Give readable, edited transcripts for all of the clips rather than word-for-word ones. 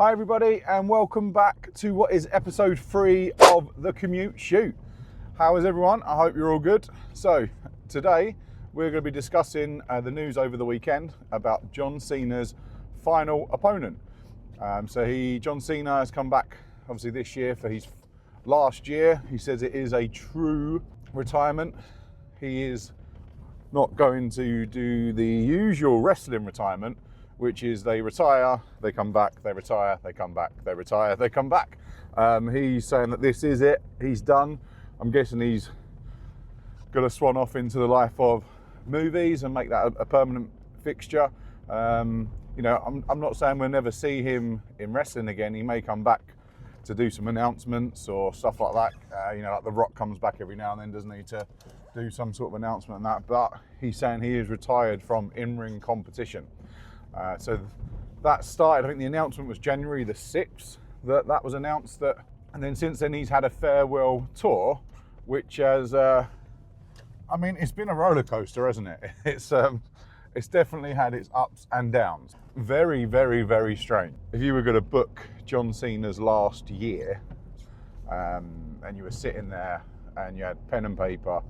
Hi everybody, and welcome back to what is episode 3 of the Commute Shoot. How is everyone? I hope you're all good. So today we're going to be discussing the news over the weekend about John Cena's final opponent. John Cena has come back obviously this year for his last year. He says it is a true retirement. He is not going to do the usual wrestling retirement, which is they retire, they come back, they retire, they come back, they retire, they come back. He's saying that this is it, he's done. I'm guessing he's going to swan off into the life of movies and make that a permanent fixture. I'm not saying we'll never see him in wrestling again. He may come back to do some announcements or stuff like that. Like The Rock comes back every now and then, doesn't he, to do some sort of announcement and that. But he's saying he is retired from in-ring competition. So that started, I think the announcement was January the 6th that was announced. And then since then he's had a farewell tour, which has, it's been a roller coaster, hasn't it? It's definitely had its ups and downs. Very, very, very strange. If you were going to book John Cena's last year, and you were sitting there and you had pen and paper,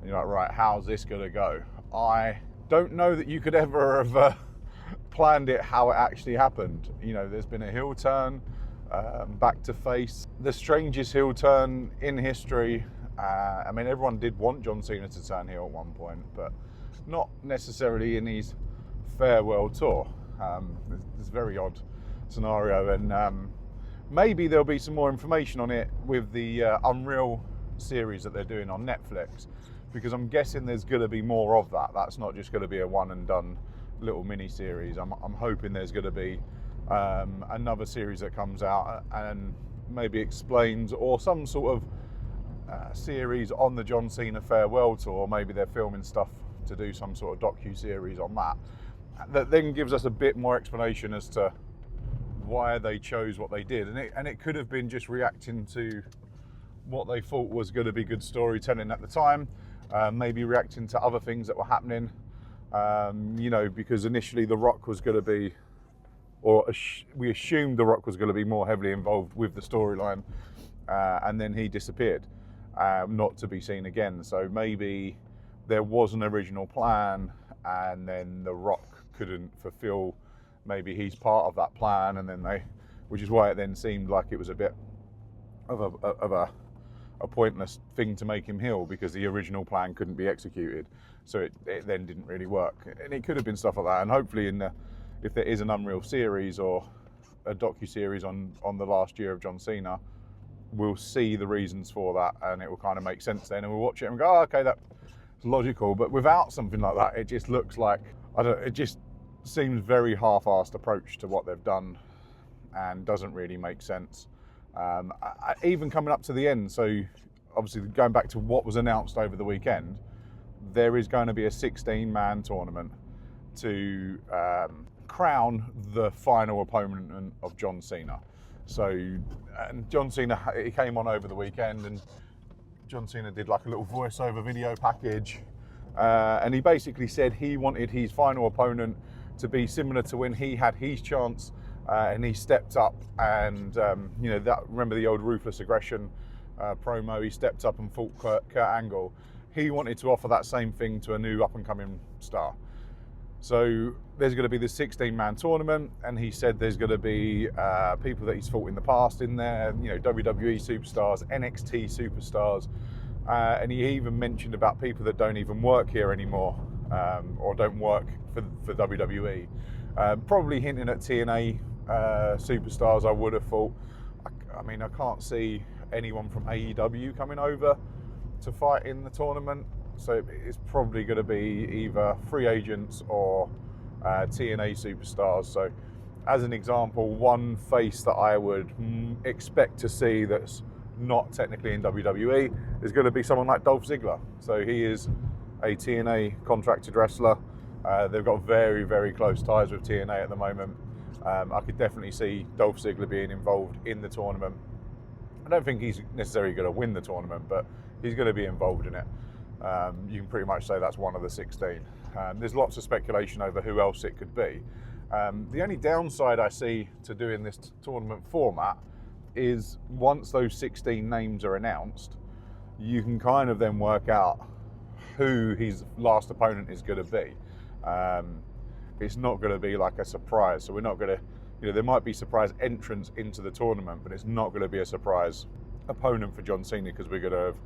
and you're like, right, how's this going to go? I don't know that you could ever have planned it how it actually happened. There's been a heel turn, back to face, the strangest heel turn in history. Everyone did want John Cena to turn heel at one point, but not necessarily in his farewell tour. It's a very odd scenario, and maybe there'll be some more information on it with the Unreal series that they're doing on Netflix, because I'm guessing there's going to be more of that. That's not just going to be a one and done little mini series. I'm hoping there's going to be another series that comes out and maybe explains, or some sort of series on the John Cena farewell tour. Maybe they're filming stuff to do some sort of docu-series on that then gives us a bit more explanation as to why they chose what they did. And it could have been just reacting to what they thought was going to be good storytelling at the time, maybe reacting to other things that were happening. Because initially The Rock was going to be, we assumed The Rock was going to be more heavily involved with the storyline, and then he disappeared, not to be seen again. So maybe there was an original plan, and then The Rock couldn't fulfill maybe he's part of that plan, and then which is why it then seemed like it was a bit of a pointless thing to make him heel, because the original plan couldn't be executed. So it then didn't really work. And it could have been stuff like that. And hopefully if there is an Unreal series or a docu-series on the last year of John Cena, we'll see the reasons for that, and it will kind of make sense then, and we'll watch it and go, oh, okay, that's logical. But without something like that, it just looks like, it just seems very half-assed approach to what they've done, and doesn't really make sense. Even coming up to the end, so obviously going back to what was announced over the weekend, there is going to be a 16-man tournament to crown the final opponent of John Cena. And John Cena, he came on over the weekend, and John Cena did like a little voiceover video package, and he basically said he wanted his final opponent to be similar to when he had his chance, and he stepped up, and remember the old Ruthless Aggression promo, he stepped up and fought Kurt Angle. He wanted to offer that same thing to a new up-and-coming star. So there's going to be this 16-man tournament, and he said there's going to be people that he's fought in the past in there, WWE superstars, NXT superstars, and he even mentioned about people that don't even work here anymore, or don't work for WWE. Probably hinting at TNA superstars, I would have thought. I can't see anyone from AEW coming over to fight in the tournament, so it's probably going to be either free agents or TNA superstars. So as an example, one face that I would expect to see that's not technically in WWE is going to be someone like Dolph Ziggler. So he is a TNA contracted wrestler. They've got very, very close ties with TNA at the moment. I could definitely see Dolph Ziggler being involved in the tournament. I don't think he's necessarily going to win the tournament, but he's going to be involved in it. You can pretty much say that's one of the 16. There's lots of speculation over who else it could be. The only downside I see to doing this tournament format is once those 16 names are announced, you can kind of then work out who his last opponent is going to be. It's not going to be like a surprise, so we're not going to, there might be surprise entrants into the tournament, but it's not going to be a surprise opponent for John Cena because we're going to have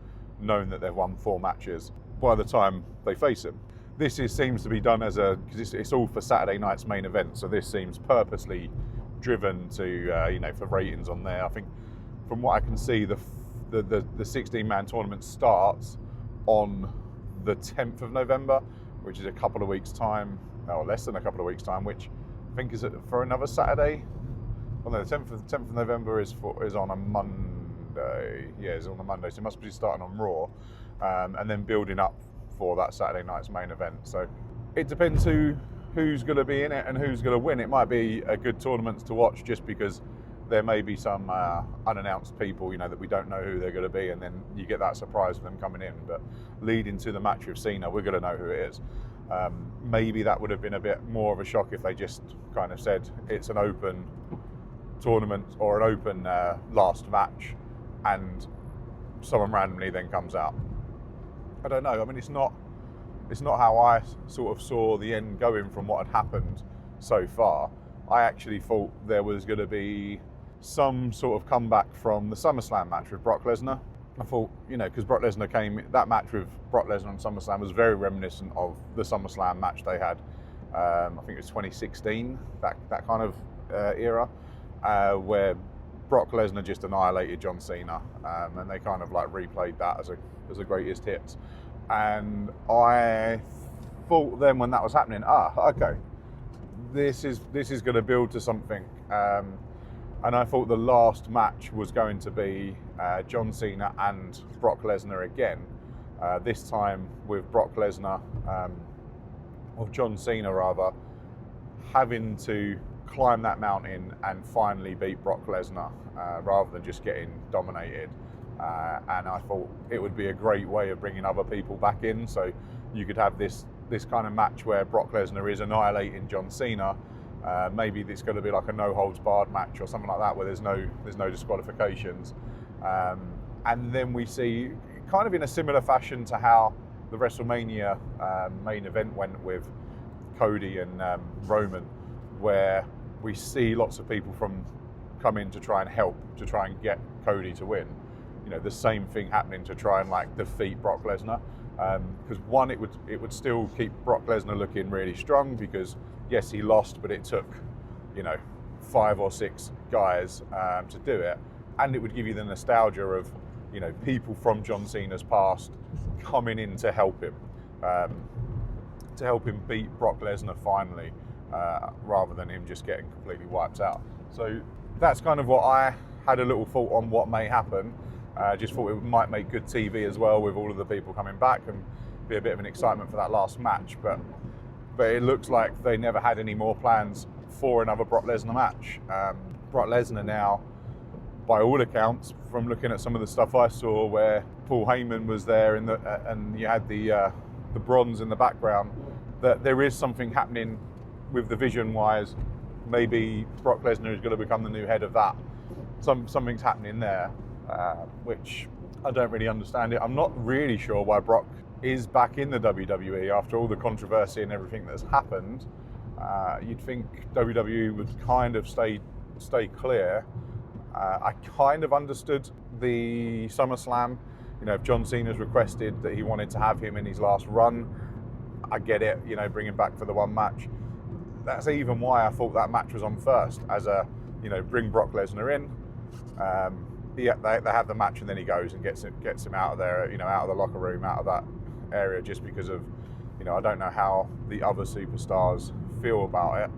known that they've won 4 matches by the time they face him. This seems to be done because it's all for Saturday night's main event, so this seems purposely driven to, for ratings on there. I think from what I can see, the 16-man tournament starts on the 10th of November, which is a couple of weeks' time, or less than a couple of weeks' time, which I think is for another Saturday. Well, no, the 10th of November is on a Monday. Yeah, it's on a Monday, so it must be starting on Raw, and then building up for that Saturday night's main event. So it depends who's going to be in it and who's going to win. It might be a good tournament to watch just because there may be some unannounced people, that we don't know who they're going to be, and then you get that surprise of them coming in. But leading to the match with Cena, we're going to know who it is. Maybe that would have been a bit more of a shock if they just kind of said it's an open tournament or an open last match and someone randomly then comes out. I don't know. I mean, it's not how I sort of saw the end going from what had happened so far. I actually thought there was going to be some sort of comeback from the SummerSlam match with Brock Lesnar. I thought, because Brock Lesnar that match with Brock Lesnar on SummerSlam was very reminiscent of the SummerSlam match they had. I think it was 2016, that kind of era, where Brock Lesnar just annihilated John Cena, and they kind of like replayed that as a greatest hits. And I thought then when that was happening, okay, this is going to build to something. And I thought the last match was going to be John Cena and Brock Lesnar again. This time with Brock Lesnar, or John Cena rather, having to climb that mountain and finally beat Brock Lesnar rather than just getting dominated. And I thought it would be a great way of bringing other people back in, so you could have this kind of match where Brock Lesnar is annihilating John Cena. Maybe it's going to be like a no holds barred match or something like that, where there's no disqualifications. And then we see, kind of in a similar fashion to how the WrestleMania main event went with Cody and Roman, where we see lots of people come in to try and help, to try and get Cody to win. The same thing happening to try and defeat Brock Lesnar. Because one, it would still keep Brock Lesnar looking really strong, because yes, he lost, but it took 5 or 6 guys to do it, and it would give you the nostalgia of people from John Cena's past coming in to help him beat Brock Lesnar finally, rather than him just getting completely wiped out. So that's kind of what I had a little thought on what may happen. Just thought it might make good TV as well, with all of the people coming back, and be a bit of an excitement for that last match. But it looks like they never had any more plans for another Brock Lesnar match. Brock Lesnar now, by all accounts, from looking at some of the stuff I saw, where Paul Heyman was there and you had the bronze in the background, that there is something happening with the vision-wise. Maybe Brock Lesnar is going to become the new head of that. Something's happening there. Which I don't really understand it. I'm not really sure why Brock is back in the WWE after all the controversy and everything that's happened. You'd think WWE would kind of stay clear. I kind of understood the SummerSlam. If John Cena's requested that he wanted to have him in his last run, I get it, bring him back for the one match. That's even why I thought that match was on first, as bring Brock Lesnar in. They have the match, and then he goes and gets him out of there, out of the locker room, out of that area, just because of, I don't know how the other superstars feel about it.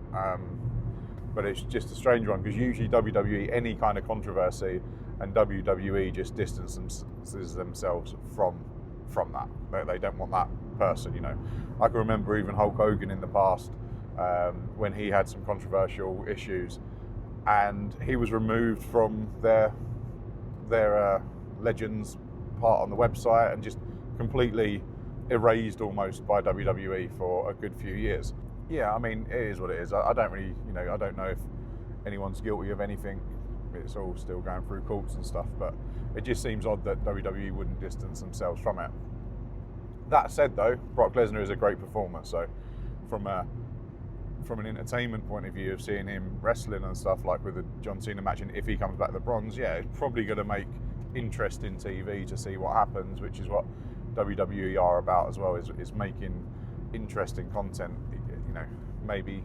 But it's just a strange one, because usually WWE, any kind of controversy, and WWE just distances themselves from that. They don't want that person, I can remember even Hulk Hogan in the past, when he had some controversial issues, and he was removed from their Legends part on the website and just completely erased almost by WWE for a good few years. Yeah, I mean, it is what it is. I don't really, I don't know if anyone's guilty of anything. It's all still going through courts and stuff, but it just seems odd that WWE wouldn't distance themselves from it. That said, though, Brock Lesnar is a great performer, so from an entertainment point of view of seeing him wrestling and stuff, like with the John Cena match, and if he comes back to the bronze, yeah, it's probably going to make interesting TV to see what happens, which is what WWE are about as well, is making interesting content. Maybe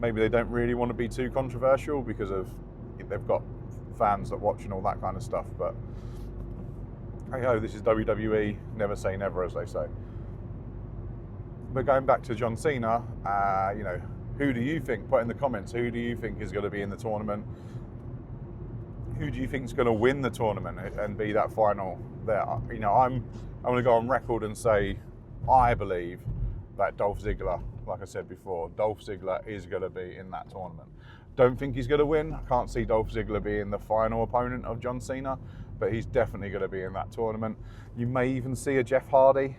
they don't really want to be too controversial because of they've got fans that watch and all that kind of stuff, but hey ho, this is WWE, never say never, as they say. But going back to John Cena, who do you think, put in the comments, who do you think is going to be in the tournament? Who do you think is going to win the tournament and be that final there? I'm going to go on record and say I believe that Dolph Ziggler, like I said before, Dolph Ziggler is going to be in that tournament. Don't think he's going to win. I can't see Dolph Ziggler being the final opponent of John Cena, but he's definitely going to be in that tournament. You may even see a Jeff Hardy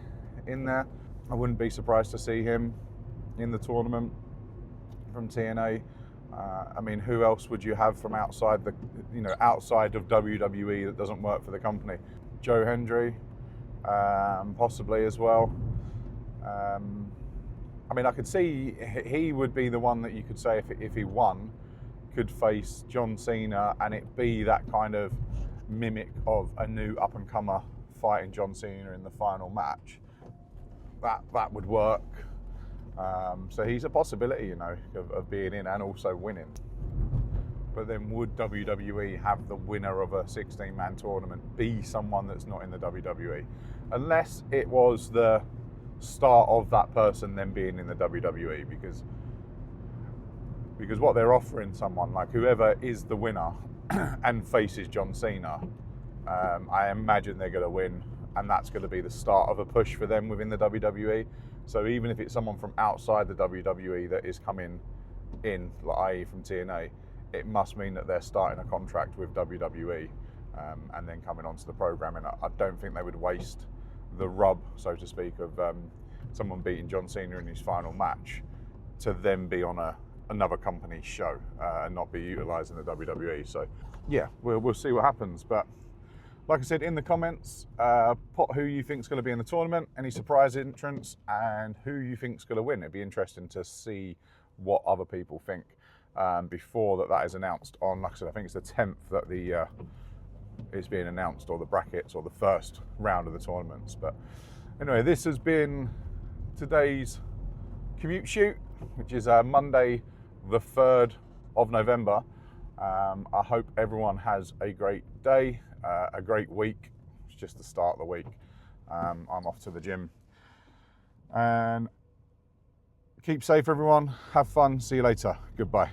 in there. I wouldn't be surprised to see him in the tournament from TNA. I mean, who else would you have from outside outside of WWE that doesn't work for the company? Joe Hendry, possibly as well. I mean, I could see he would be the one that you could say if he won, could face John Cena and it be that kind of mimic of a new up-and-comer fighting John Cena in the final match. That would work. So he's a possibility, of being in and also winning. But then would WWE have the winner of a 16-man tournament be someone that's not in the WWE? Unless it was the start of that person then being in the WWE, because what they're offering someone, like whoever is the winner and faces John Cena, I imagine they're going to win, and that's going to be the start of a push for them within the WWE. So even if it's someone from outside the WWE that is coming in, like i.e. from TNA, it must mean that they're starting a contract with WWE and then coming onto the program. And I don't think they would waste the rub, so to speak, of someone beating John Cena in his final match to then be on another company's show and not be utilised in the WWE. So yeah, we'll see what happens. But like I said, in the comments, put who you think is going to be in the tournament, any surprise entrants, and who you think is going to win. It'd be interesting to see what other people think before that is announced on, like I said, I think it's the 10th that it's being announced, or the brackets, or the first round of the tournaments. But anyway, this has been today's Commute Shoot, which is Monday the 3rd of November. I hope everyone has a great day, a great week. It's just the start of the week. I'm off to the gym. And keep safe, everyone. Have fun. See you later. Goodbye.